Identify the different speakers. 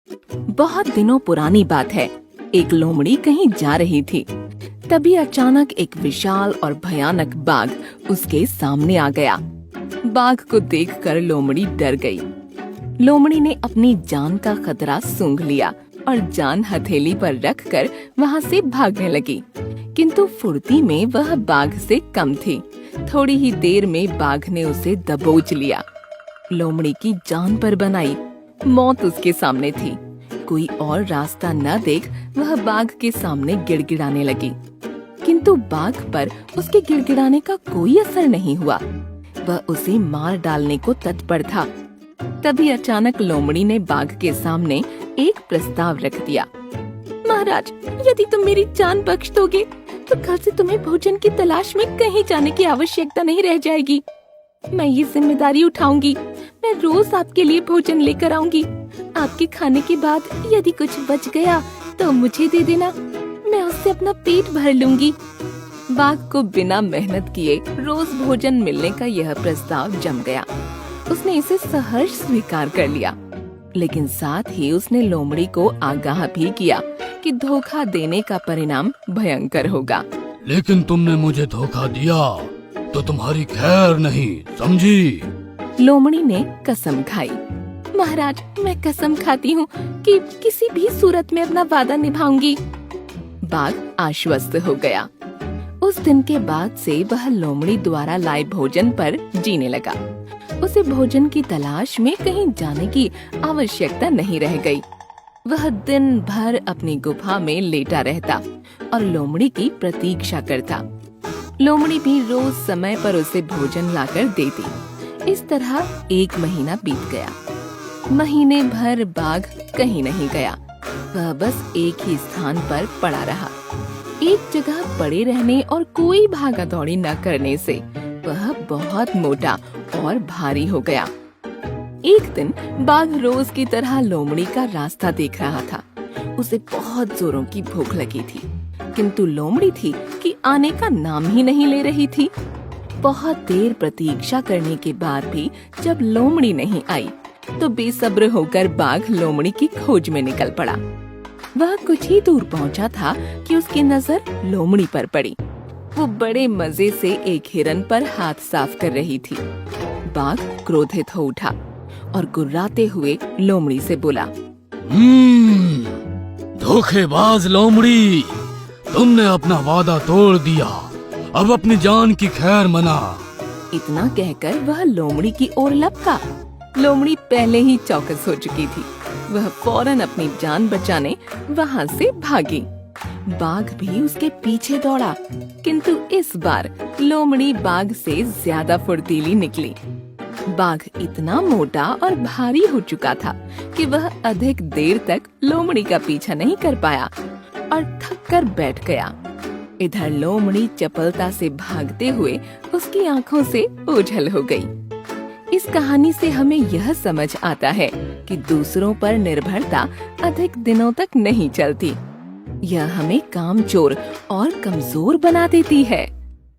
Speaker 1: बहुत दिनों पुरानी बात है। एक लोमड़ी कहीं जा रही थी। तभी अचानक एक विशाल और भयानक बाघ उसके सामने आ गया। बाघ को देखकर लोमड़ी डर गई। लोमड़ी ने अपनी जान का खतरा सूंघ लिया और जान हथेली पर रखकर वहां से भागने लगी। किंतु फुर्ती में वह बाघ से कम थी। थोड़ी ही देर में बाघ ने उसे दबोच लिया। लोमड़ी की जान पर बनाई, मौत उसके सामने थी। कोई और रास्ता न देख वह बाघ के सामने गिड़गिड़ाने लगी। किंतु बाघ पर उसके गिड़गिड़ाने का कोई असर नहीं हुआ। वह उसे मार डालने को तत्पर था। तभी अचानक लोमड़ी ने बाघ के सामने एक प्रस्ताव रख दिया। महाराज, यदि तुम मेरी जान बख्श दोगे तो कल से तुम्हें भोजन की तलाश में कहीं जाने की आवश्यकता नहीं रह जाएगी। मैं ये जिम्मेदारी उठाऊंगी। मैं रोज आपके लिए भोजन लेकर आऊंगी। आपके खाने के बाद यदि कुछ बच गया तो मुझे दे देना। मैं उससे अपना पेट भर लूंगी। बाघ को बिना मेहनत किए रोज भोजन मिलने का यह प्रस्ताव जम गया। उसने इसे सहर्ष स्वीकार कर लिया, लेकिन साथ ही उसने लोमड़ी को आगाह भी किया कि धोखा देने का परिणाम भयंकर होगा।
Speaker 2: लेकिन तुमने मुझे धोखा दिया तो तुम्हारी खैर नहीं, समझी?
Speaker 1: लोमड़ी ने कसम खाई। महाराज, मैं कसम खाती हूँ कि किसी भी सूरत में अपना वादा निभाऊंगी। बाघ आश्वस्त हो गया। उस दिन के बाद से वह लोमड़ी द्वारा लाए भोजन पर जीने लगा। उसे भोजन की तलाश में कहीं जाने की आवश्यकता नहीं रह गई। वह दिन भर अपनी गुफा में लेटा रहता और लोमड़ी की प्रतीक्षा करता। लोमड़ी भी रोज समय पर उसे भोजन लाकर देती। इस तरह 1 महीना बीत गया। महीने भर बाघ कहीं नहीं गया। वह बस एक ही स्थान पर पड़ा रहा। एक जगह पड़े रहने और कोई भागा दौड़ी न करने से वह बहुत मोटा और भारी हो गया। एक दिन बाघ रोज की तरह लोमड़ी का रास्ता देख रहा था। उसे बहुत जोरों की भूख लगी थी, किंतु लोमड़ी थी कि आने का नाम ही नहीं ले रही थी। बहुत देर प्रतीक्षा करने के बाद भी जब लोमड़ी नहीं आई तो बेसब्र होकर बाघ लोमड़ी की खोज में निकल पड़ा। वह कुछ ही दूर पहुंचा था कि उसकी नजर लोमड़ी पर पड़ी। वो बड़े मजे से एक हिरन पर हाथ साफ कर रही थी। बाघ क्रोधित हो उठा और गुर्राते हुए लोमड़ी से बोला,
Speaker 2: धोखेबाज लोमड़ी, तुमने अपना वादा तोड़ दिया। अब अपनी जान की खैर मना।
Speaker 1: इतना कहकर वह लोमड़ी की ओर लपका। लोमड़ी पहले ही चौकस हो चुकी थी। वह फौरन अपनी जान बचाने वहां से भागी। बाघ भी उसके पीछे दौड़ा, किंतु इस बार लोमड़ी बाघ से ज्यादा फुर्तीली निकली। बाघ इतना मोटा और भारी हो चुका था कि वह अधिक देर तक लोमड़ी का पीछा नहीं कर पाया और थक कर बैठ गया। इधर लोमड़ी चपलता से भागते हुए उसकी आंखों से ओझल हो गई। इस कहानी से हमें यह समझ आता है कि दूसरों पर निर्भरता अधिक दिनों तक नहीं चलती। यह हमें कामचोर और कमजोर बना देती है।